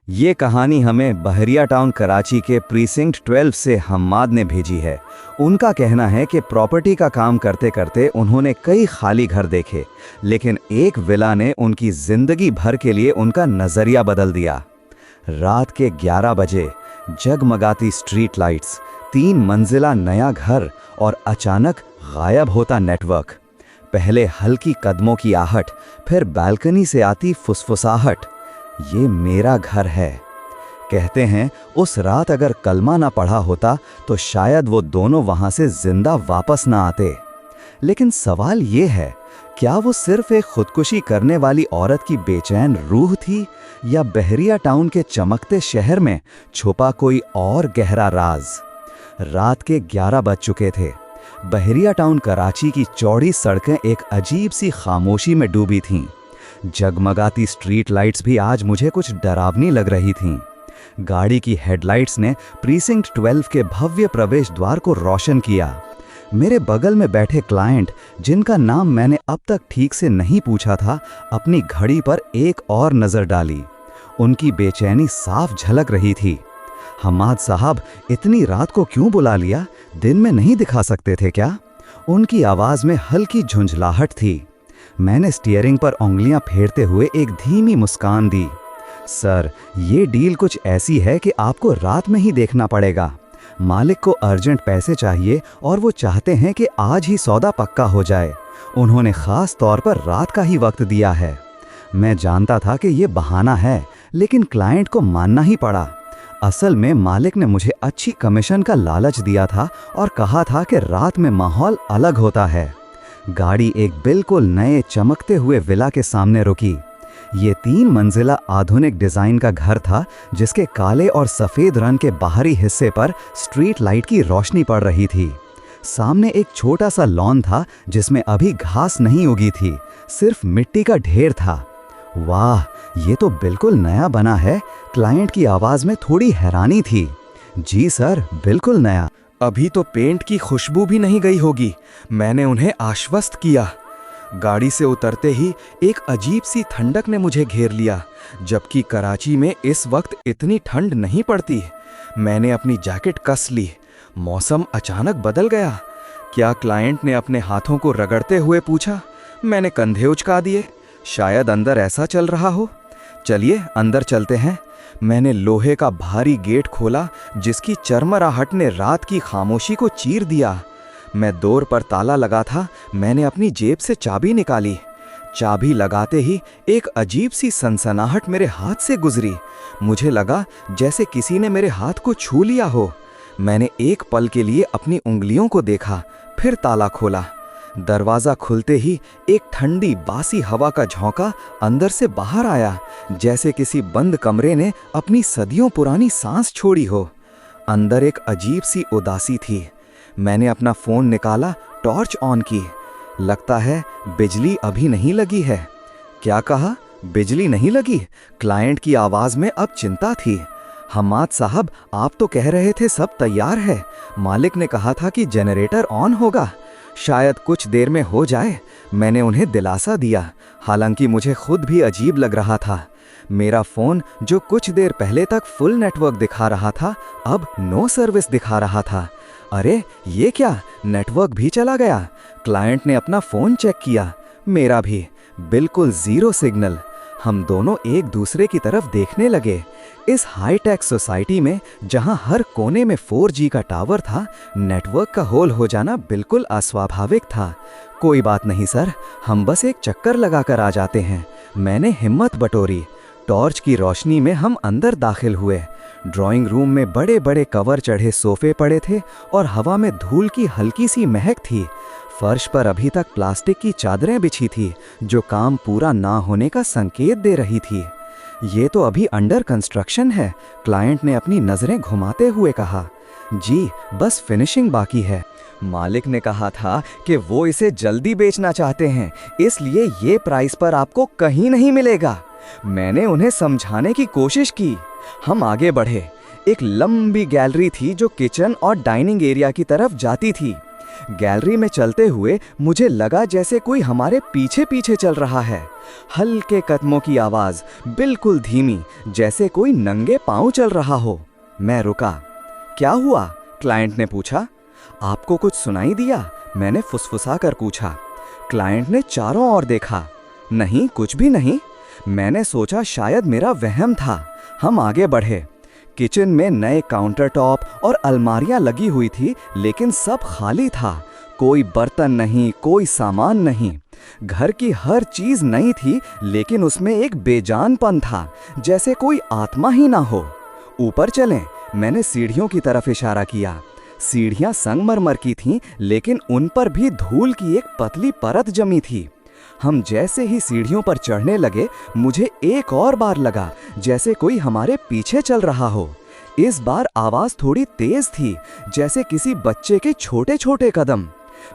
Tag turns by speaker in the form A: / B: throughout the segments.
A: ये कहानी हमें बहरिया टाउन कराची के प्रीसिंक्ट 12 से हम्माद ने भेजी है। उनका कहना है कि प्रॉपर्टी का काम करते करते उन्होंने कई खाली घर देखे, लेकिन एक विला ने उनकी जिंदगी भर के लिए उनका नज़रिया बदल दिया। रात के 11 बजे जगमगाती स्ट्रीट लाइट्स, 3 मंजिला नया घर और अचानक गायब होता नेटवर्क। पहले हल्की कदमों की आहट, फिर बालकनी से आती फुसफुसाहट। ये मेरा घर है। कहते हैं उस रात अगर कलमा ना पढ़ा होता तो शायद वो दोनों वहां से जिंदा वापस ना आते। लेकिन सवाल ये है, क्या वो सिर्फ एक खुदकुशी करने वाली औरत की बेचैन रूह थी, या बहरिया टाउन के चमकते शहर में छुपा कोई और गहरा राज? रात के 11 बज चुके थे। बहरिया टाउन कराची की चौड़ी सड़कें एक अजीब सी खामोशी में डूबी थीं। जगमगाती स्ट्रीट लाइट्स भी आज मुझे कुछ डरावनी लग रही थीं। गाड़ी की हेडलाइट्स ने प्रीसिंक्ट 12 के भव्य प्रवेश द्वार को रोशन किया। मेरे बगल में बैठे क्लाइंट, जिनका नाम मैंने अब तक ठीक से नहीं पूछा था, अपनी घड़ी पर एक और नज़र डाली। उनकी बेचैनी साफ झलक रही थी। हम्माद साहब, इतनी रात को क्यों बुला लिया? दिन में नहीं दिखा सकते थे क्या? उनकी आवाज़ में हल्की झुंझलाहट थी। मैंने स्टीयरिंग पर उंगलियां फेरते हुए एक धीमी मुस्कान दी। सर, ये डील कुछ ऐसी है कि आपको रात में ही देखना पड़ेगा। मालिक को अर्जेंट पैसे चाहिए और वो चाहते हैं कि आज ही सौदा पक्का हो जाए। उन्होंने ख़ास तौर पर रात का ही वक्त दिया है। मैं जानता था कि ये बहाना है, लेकिन क्लाइंट को मानना ही पड़ा। असल में मालिक ने मुझे अच्छी कमीशन का लालच दिया था और कहा था कि रात में माहौल अलग होता है। गाड़ी एक बिल्कुल नए चमकते हुए विला के सामने रुकी। ये 3 मंजिला आधुनिक डिज़ाइन का घर था, जिसके काले और सफ़ेद रंग के बाहरी हिस्से पर स्ट्रीट लाइट की रोशनी पड़ रही थी। सामने एक छोटा सा लॉन था, जिसमें अभी घास नहीं उगी थी, सिर्फ मिट्टी का ढेर था। वाह, ये तो बिल्कुल नया बना है। क्लाइंट की आवाज़ में थोड़ी हैरानी थी। जी सर, बिल्कुल नया।
B: अभी तो पेंट की खुशबू भी नहीं गई होगी, मैंने उन्हें आश्वस्त किया। गाड़ी से उतरते ही एक अजीब सी ठंडक ने मुझे घेर लिया, जबकि कराची में इस वक्त इतनी ठंड नहीं पड़ती। मैंने अपनी जैकेट कस ली। मौसम अचानक बदल गया। क्या क्लाइंट ने अपने हाथों को रगड़ते हुए पूछा? मैंने कंधे उचका दिए। शायद अंदर ऐसा चल रहा हो। चलिए अंदर चलते हैं। मैंने लोहे का भारी गेट खोला, जिसकी चरमराहट ने रात की खामोशी को चीर दिया। मैं डोर पर ताला लगा था। मैंने अपनी जेब से चाबी निकाली। चाबी लगाते ही एक अजीब सी सनसनाहट मेरे हाथ से गुजरी। मुझे लगा जैसे किसी ने मेरे हाथ को छू लिया हो। मैंने एक पल के लिए अपनी उंगलियों को देखा, फिर ताला खोला। दरवाज़ा खुलते ही एक ठंडी बासी हवा का झोंका अंदर से बाहर आया, जैसे किसी बंद कमरे ने अपनी सदियों पुरानी सांस छोड़ी हो। अंदर एक अजीब सी उदासी थी। मैंने अपना फ़ोन निकाला, टॉर्च ऑन की। लगता है बिजली अभी नहीं लगी है। क्या कहा? बिजली नहीं लगी? क्लाइंट की आवाज़ में अब चिंता थी। हम्माद साहब, आप तो कह रहे थे सब तैयार है। मालिक ने कहा था कि जनरेटर ऑन होगा। शायद कुछ देर में हो जाए। मैंने उन्हें दिलासा दिया, हालांकि मुझे खुद भी अजीब लग रहा था। मेरा फ़ोन, जो कुछ देर पहले तक फुल नेटवर्क दिखा रहा था, अब नो सर्विस दिखा रहा था। अरे ये क्या, नेटवर्क भी चला गया? क्लाइंट ने अपना फ़ोन चेक किया। मेरा भी बिल्कुल ज़ीरो सिग्नल। हम दोनों एक दूसरे की तरफ देखने लगे। इस हाईटेक सोसाइटी में, जहां हर कोने में 4G का टावर था, नेटवर्क का होल हो जाना बिल्कुल अस्वाभाविक था। कोई बात नहीं सर, हम बस एक चक्कर लगाकर आ जाते हैं। मैंने हिम्मत बटोरी। टॉर्च की रोशनी में हम अंदर दाखिल हुए। ड्राइंग रूम में बड़े बड़े कवर चढ़े सोफे पड़े थे और हवा में धूल की हल्की सी महक थी। फर्श पर अभी तक प्लास्टिक की चादरें बिछी थी, जो काम पूरा ना होने का संकेत दे रही थी। ये तो अभी अंडर कंस्ट्रक्शन है, क्लाइंट ने अपनी नज़रें घुमाते हुए कहा। जी, बस फिनिशिंग बाकी है। मालिक ने कहा था कि वो इसे जल्दी बेचना चाहते हैं, इसलिए ये प्राइस पर आपको कहीं नहीं मिलेगा। मैंने उन्हें समझाने की कोशिश की। हम आगे बढ़े। एक लंबी गैलरी थी जो किचन और डाइनिंग एरिया की तरफ जाती थी। गैलरी में चलते हुए मुझे लगा जैसे कोई हमारे पीछे पीछे चल रहा है। हल्के कदमों की आवाज, बिल्कुल धीमी, जैसे कोई नंगे पांव चल रहा हो। मैं रुका। क्या हुआ? क्लाइंट ने पूछा। आपको कुछ सुनाई दिया? मैंने फुसफुसा कर पूछा। क्लाइंट ने चारों ओर देखा। नहीं, कुछ भी नहीं। मैंने सोचा शायद मेरा वहम था। हम आगे बढ़े। किचन में नए काउंटर टॉप और अलमारियां लगी हुई थी, लेकिन सब खाली था। कोई बर्तन नहीं, कोई सामान नहीं। घर की हर चीज नई थी, लेकिन उसमें एक बेजानपन था, जैसे कोई आत्मा ही ना हो। ऊपर चलें, मैंने सीढ़ियों की तरफ इशारा किया। सीढ़ियां संगमरमर की थीं, लेकिन उन पर भी धूल की एक पतली परत जमी थी। हम जैसे ही सीढ़ियों पर चढ़ने लगे, मुझे एक और बार लगा जैसे कोई हमारे पीछे चल रहा हो। इस बार आवाज थोड़ी तेज थी, जैसे किसी बच्चे के छोटे छोटे कदम।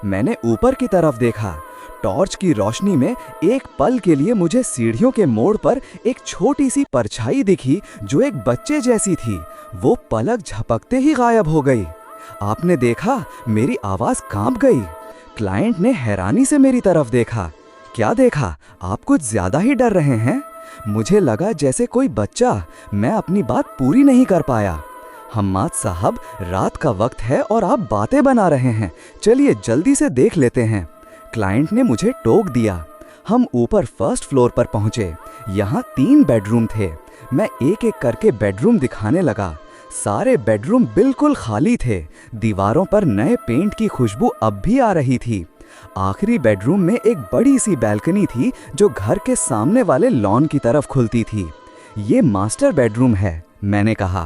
B: मैंने ऊपर की तरफ देखा। टॉर्च की रोशनी में एक पल के लिए मुझे सीढ़ियों के मोड़ पर एक छोटी सी परछाई दिखी, जो एक बच्चे जैसी थी। वो पलक झपकते ही गायब हो गई। आपने देखा? मेरी आवाज कांप गई। क्लाइंट ने हैरानी से मेरी तरफ देखा। क्या देखा? आप कुछ ज्यादा ही डर रहे हैं। मुझे लगा जैसे कोई बच्चा। मैं अपनी बात पूरी नहीं कर पाया। हम्माद साहब, रात का वक्त है और आप बातें बना रहे हैं। चलिए जल्दी से देख लेते हैं। क्लाइंट ने मुझे टोक दिया। हम ऊपर फर्स्ट फ्लोर पर पहुंचे। यहाँ 3 बेडरूम थे। मैं एक एक करके बेडरूम दिखाने लगा। सारे बेडरूम बिल्कुल खाली थे। दीवारों पर नए पेंट की खुशबू अब भी आ रही थी। आखिरी बेडरूम में एक बड़ी सी बैल्कनी थी, जो घर के सामने वाले लॉन की तरफ खुलती थी। ये मास्टर बेडरूम है, मैंने कहा।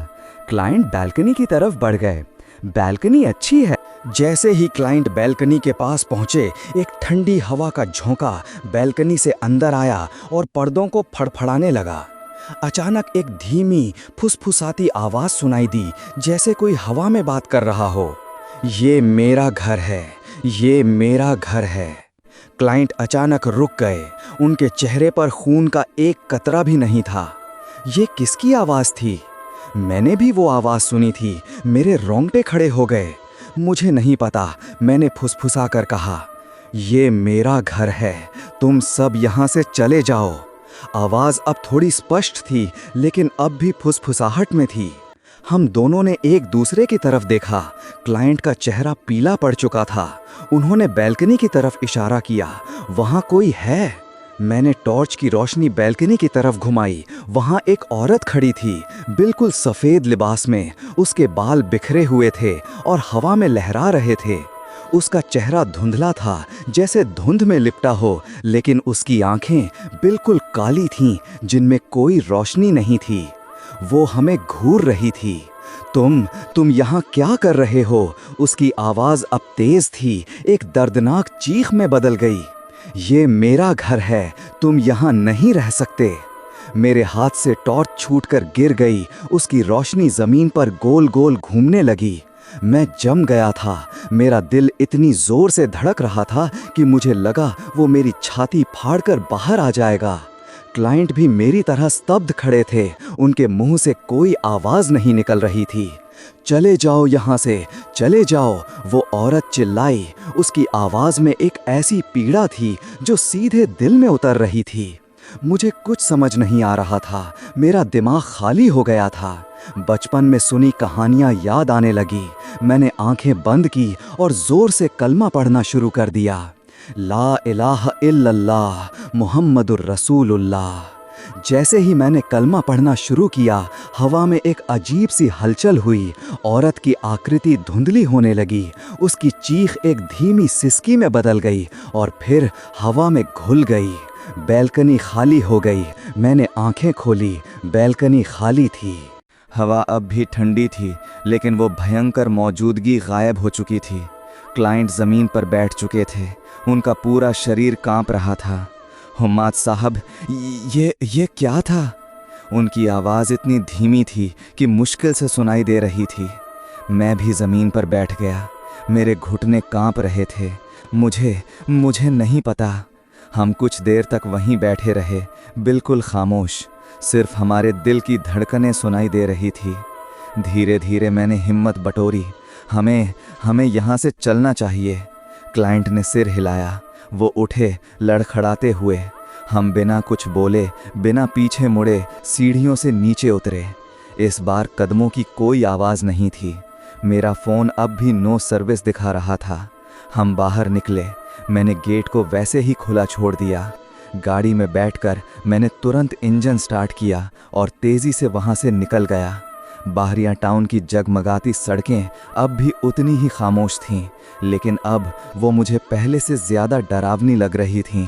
B: क्लाइंट बैल्कनी की तरफ बढ़ गए। बैल्कनी अच्छी है। जैसे ही क्लाइंट बैल्कनी के पास पहुंचे, एक ठंडी हवा का झोंका बैल्कनी से अंदर आया और पर्दों को फड़फड़ाने लगा। अचानक एक धीमी फुसफुसाती आवाज सुनाई दी, जैसे कोई हवा में बात कर रहा हो। ये मेरा घर है, ये मेरा घर है। क्लाइंट अचानक रुक गए। उनके चेहरे पर खून का एक कतरा भी नहीं था। ये किसकी आवाज थी? मैंने भी वो आवाज सुनी थी। मेरे रोंगटे खड़े हो गए। मुझे नहीं पता, मैंने फुसफुसा कर कहा। ये मेरा घर है, तुम सब यहाँ से चले जाओ। आवाज अब थोड़ी स्पष्ट थी, लेकिन अब भी फुसफुसाहट में थी। हम दोनों ने एक दूसरे की तरफ देखा। क्लाइंट का चेहरा पीला पड़ चुका था। उन्होंने बैल्कनी की तरफ इशारा किया। वहाँ कोई है। मैंने टॉर्च की रोशनी बैल्कनी की तरफ घुमाई। वहाँ एक औरत खड़ी थी, बिल्कुल सफ़ेद लिबास में। उसके बाल बिखरे हुए थे और हवा में लहरा रहे थे। उसका चेहरा धुंधला था, जैसे धुंध में लिपटा हो, लेकिन उसकी आंखें बिल्कुल काली थीं, जिनमें कोई रोशनी नहीं थी। वो हमें घूर रही थी। तुम यहाँ क्या कर रहे हो? उसकी आवाज़ अब तेज थी, एक दर्दनाक चीख में बदल गई। ये मेरा घर है, तुम यहाँ नहीं रह सकते। मेरे हाथ से टॉर्च छूटकर गिर गई। उसकी रोशनी ज़मीन पर गोल गोल घूमने लगी। मैं जम गया था। मेरा दिल इतनी ज़ोर से धड़क रहा था कि मुझे लगा वो मेरी छाती फाड़कर बाहर आ जाएगा। क्लाइंट भी मेरी तरह स्तब्ध खड़े थे। उनके मुंह से कोई आवाज़ नहीं निकल रही थी। चले जाओ यहाँ से, चले जाओ, वो औरत चिल्लाई। उसकी आवाज़ में एक ऐसी पीड़ा थी जो सीधे दिल में उतर रही थी। मुझे कुछ समझ नहीं आ रहा था। मेरा दिमाग खाली हो गया था। बचपन में सुनी कहानियाँ याद आने लगी। मैंने आंखें बंद की और ज़ोर से कलमा पढ़ना शुरू कर दिया। ला इलाहा इल्लल्लाह मुहम्मदुर रसूलुल्लाह। जैसे ही मैंने कलमा पढ़ना शुरू किया, हवा में एक अजीब सी हलचल हुई। औरत की आकृति धुंधली होने लगी। उसकी चीख एक धीमी सिसकी में बदल गई और फिर हवा में घुल गई। बैल्कनी खाली हो गई। मैंने आंखें खोली। बैल्कनी खाली थी। हवा अब भी ठंडी थी, लेकिन वो भयंकर मौजूदगी गायब हो चुकी थी। क्लाइंट ज़मीन पर बैठ चुके थे। उनका पूरा शरीर कांप रहा था। हम्माद साहब, ये क्या था? उनकी आवाज़ इतनी धीमी थी कि मुश्किल से सुनाई दे रही थी। मैं भी ज़मीन पर बैठ गया। मेरे घुटने कांप रहे थे। मुझे नहीं पता। हम कुछ देर तक वहीं बैठे रहे, बिल्कुल खामोश। सिर्फ हमारे दिल की धड़कनें सुनाई दे रही थी। धीरे धीरे मैंने हिम्मत बटोरी।
A: हमें हमें यहाँ से चलना चाहिए। क्लाइंट ने सिर हिलाया। वो उठे लड़खड़ाते हुए। हम बिना कुछ बोले, बिना पीछे मुड़े सीढ़ियों से नीचे उतरे। इस बार कदमों की कोई आवाज़ नहीं थी। मेरा फ़ोन अब भी नो सर्विस दिखा रहा था। हम बाहर निकले। मैंने गेट को वैसे ही खुला छोड़ दिया। गाड़ी में बैठकर मैंने तुरंत इंजन स्टार्ट किया और तेज़ी से वहाँ से निकल गया। बाहरिया टाउन की जगमगाती सड़कें अब भी उतनी ही खामोश थीं, लेकिन अब वो मुझे पहले से ज़्यादा डरावनी लग रही थीं।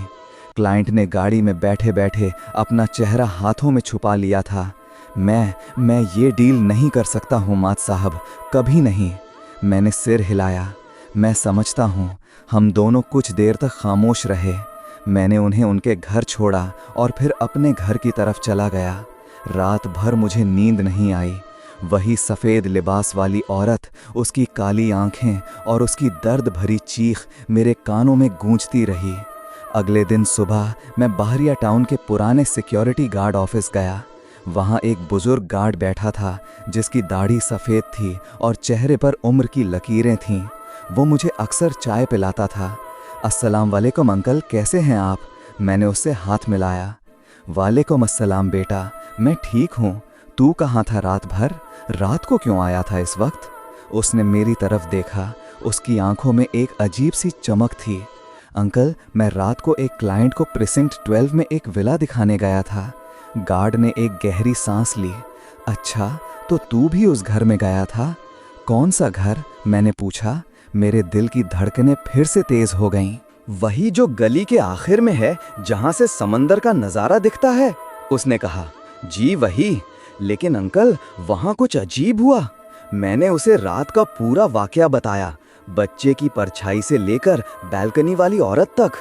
A: क्लाइंट ने गाड़ी में बैठे बैठे अपना चेहरा हाथों में छुपा लिया था। मैं ये डील नहीं कर सकता हूँ मात साहब, कभी नहीं। मैंने सिर हिलाया। मैं समझता हूँ। हम दोनों कुछ देर तक खामोश रहे। मैंने उन्हें उनके घर छोड़ा और फिर अपने घर की तरफ चला गया। रात भर मुझे नींद नहीं आई। वही सफ़ेद लिबास वाली औरत, उसकी काली आंखें और उसकी दर्द भरी चीख मेरे कानों में गूंजती रही। अगले दिन सुबह मैं बाहरिया टाउन के पुराने सिक्योरिटी गार्ड ऑफिस गया। वहाँ एक बुजुर्ग गार्ड बैठा था जिसकी दाढ़ी सफ़ेद थी और चेहरे पर उम्र की लकीरें थीं। वो मुझे अक्सर चाय पिलाता था। अस्सलाम वालेकुम अंकल, कैसे हैं आप? मैंने उससे हाथ मिलाया। वालेकुम अस्सलाम बेटा, मैं ठीक हूँ। तू कहाँ था रात भर? रात को क्यों आया था इस वक्त? उसने मेरी तरफ देखा। उसकी आंखों में एक अजीब सी चमक थी। अंकल, मैं रात को एक क्लाइंट को प्रीसिंक्ट 12 में एक विला दिखाने गया था। गार्ड ने एक गहरी सांस ली। अच्छा, तो तू भी उस घर में गया था? कौन सा घर? मैंने पूछा। मेरे दिल की धड़कनें फिर से तेज हो गईं। वही जो गली के आखिर में है, जहां से समंदर का नज़ारा दिखता है, उसने कहा। जी वही। लेकिन अंकल, वहां कुछ अजीब हुआ। मैंने उसे रात का पूरा वाकया बताया, बच्चे की परछाई से लेकर बैल्कनी वाली औरत तक।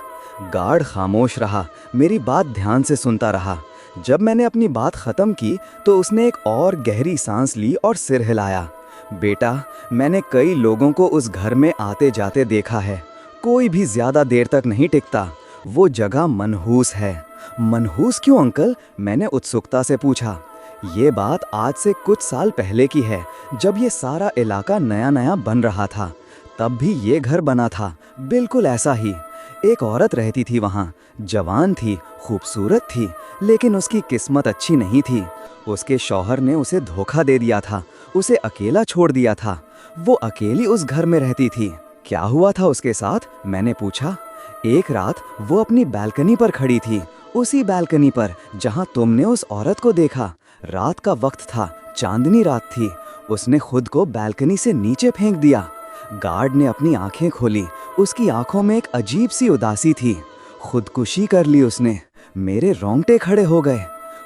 A: गार्ड खामोश रहा, मेरी बात ध्यान से सुनता रहा। जब मैंने अपनी बात ख़त्म की तो उसने एक और गहरी सांस ली और सिर हिलाया। बेटा, मैंने कई लोगों को उस घर में आते जाते देखा है। कोई भी ज़्यादा देर तक नहीं टिकता। वो जगह मनहूस है। मनहूस क्यों अंकल? मैंने उत्सुकता से पूछा। ये बात आज से कुछ साल पहले की है, जब ये सारा इलाका नया नया बन रहा था। तब भी ये घर बना था, बिल्कुल ऐसा ही। एक औरत रहती थी वहाँ। जवान थी, खूबसूरत थी, लेकिन उसकी किस्मत अच्छी नहीं थी। उसके शौहर ने उसे धोखा दे दिया था, उसे अकेला छोड़ दिया था। वो अकेली उस घर में रहती थी। क्या हुआ था उसके साथ? मैंने पूछा। एक रात वो अपनी बालकनी पर खड़ी थी, उसी बालकनी पर जहाँ तुमने उस औरत को देखा। रात का वक्त था, चांदनी रात थी। उसने खुद को बालकनी से नीचे फेंक दिया। गार्ड ने अपनी आंखें खोली। उसकी आंखों में एक अजीब सी उदासी थी। खुदकुशी कर ली उसने। मेरे रोंगटे खड़े हो गए।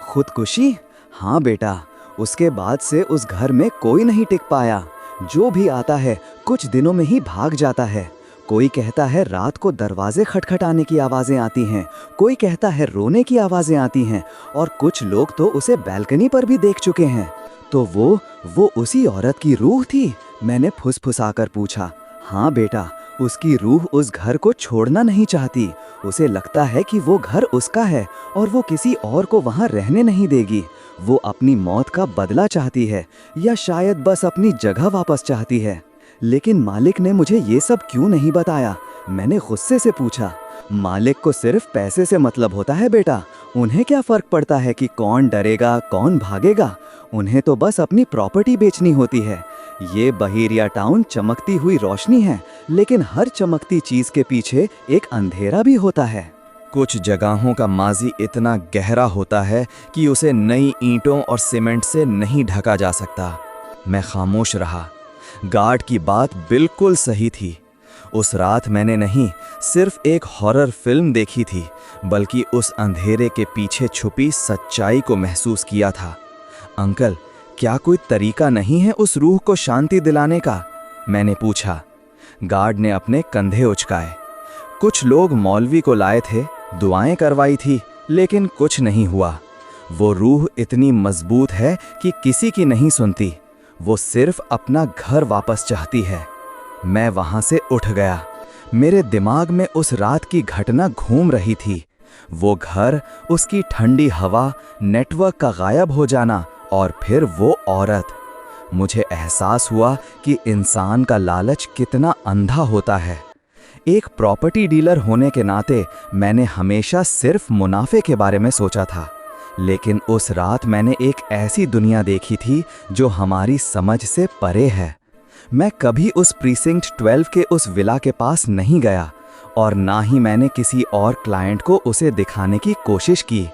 A: खुदकुशी? हाँ बेटा। उसके बाद से उस घर में कोई नहीं टिक पाया। जो भी आता है कुछ दिनों में ही भाग जाता है। कोई कहता है रात को दरवाजे खटखटाने की आवाज़ें आती हैं, कोई कहता है रोने की आवाज़ें आती हैं, और कुछ लोग तो उसे बालकनी पर भी देख चुके हैं। तो वो उसी औरत की रूह थी? मैंने फुसफुसाकर पूछा। हाँ बेटा, उसकी रूह उस घर को छोड़ना नहीं चाहती। उसे लगता है कि वो घर उसका है और वो किसी और को वहाँ रहने नहीं देगी। वो अपनी मौत का बदला चाहती है, या शायद बस अपनी जगह वापस चाहती है। लेकिन मालिक ने मुझे ये सब क्यों नहीं बताया? मैंने गुस्से से पूछा। मालिक को सिर्फ पैसे से मतलब होता है बेटा। उन्हें क्या फ़र्क पड़ता है कि कौन डरेगा कौन भागेगा? उन्हें तो बस अपनी प्रॉपर्टी बेचनी होती है। ये बहेरिया टाउन चमकती हुई रोशनी है, लेकिन हर चमकती चीज़ के पीछे एक अंधेरा भी होता है। कुछ जगहों का माजी इतना गहरा होता है कि उसे नई ईंटों और सीमेंट से नहीं ढका जा सकता। मैं खामोश रहा। गार्ड की बात बिल्कुल सही थी। उस रात मैंने नहीं सिर्फ एक हॉरर फिल्म देखी थी, बल्कि उस अंधेरे के पीछे छुपी सच्चाई को महसूस किया था। अंकल, क्या कोई तरीका नहीं है उस रूह को शांति दिलाने का? मैंने पूछा। गार्ड ने अपने कंधे उचकाए। कुछ लोग मौलवी को लाए थे, दुआएं करवाई थी, लेकिन कुछ नहीं हुआ। वो रूह इतनी मजबूत है कि किसी की नहीं सुनती। वो सिर्फ अपना घर वापस चाहती है। मैं वहां से उठ गया। मेरे दिमाग में उस रात की घटना घूम रही थी। वो घर, उसकी ठंडी हवा, नेटवर्क का गायब हो जाना, और फिर वो औरत। मुझे एहसास हुआ कि इंसान का लालच कितना अंधा होता है। एक प्रॉपर्टी डीलर होने के नाते मैंने हमेशा सिर्फ मुनाफे के बारे में सोचा था, लेकिन उस रात मैंने एक ऐसी दुनिया देखी थी जो हमारी समझ से परे है। मैं कभी उस प्रीसिंक्ट 12 के उस विला के पास नहीं गया और ना ही मैंने किसी और क्लाइंट को उसे दिखाने की कोशिश की।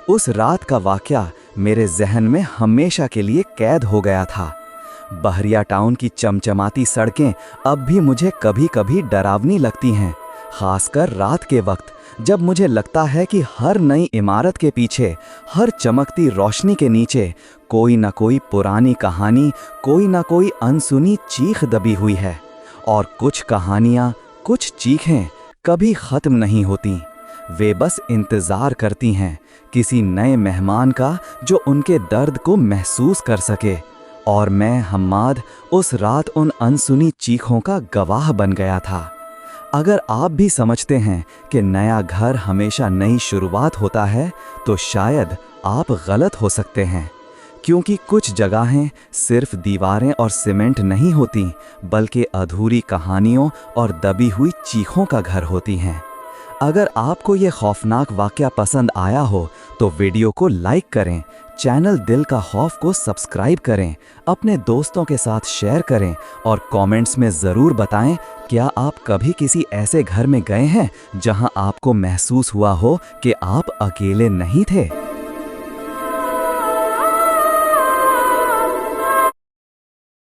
A: उस रात का वाकया मेरे जहन में हमेशा के लिए कैद हो गया था। बहरिया टाउन की चमचमाती सड़कें अब भी मुझे कभी-कभी डरावनी लगती हैं, खासकर रात के वक्त, जब मुझे लगता है कि हर नई इमारत के पीछे, हर चमकती रोशनी के नीचे कोई ना कोई पुरानी कहानी, कोई ना कोई अनसुनी चीख दबी हुई है। और कुछ कहानियाँ, कुछ चीखें कभी ख़त्म नहीं होती। वे बस इंतज़ार करती हैं किसी नए मेहमान का जो उनके दर्द को महसूस कर सके। और मैं हम्माद उस रात उन अनसुनी चीखों का गवाह बन गया था। अगर आप भी समझते हैं कि नया घर हमेशा नई शुरुआत होता है, तो शायद आप गलत हो सकते हैं, क्योंकि कुछ जगहें सिर्फ दीवारें और सीमेंट नहीं होती, बल्कि अधूरी कहानियों और दबी हुई चीखों का घर होती हैं। अगर आपको ये खौफनाक वाक़या पसंद आया हो तो वीडियो को लाइक करें, चैनल दिल का खौफ को सब्सक्राइब करें, अपने दोस्तों के साथ शेयर करें और कमेंट्स में ज़रूर बताएं, क्या आप कभी किसी ऐसे घर में गए हैं जहां आपको महसूस हुआ हो कि आप अकेले नहीं थे।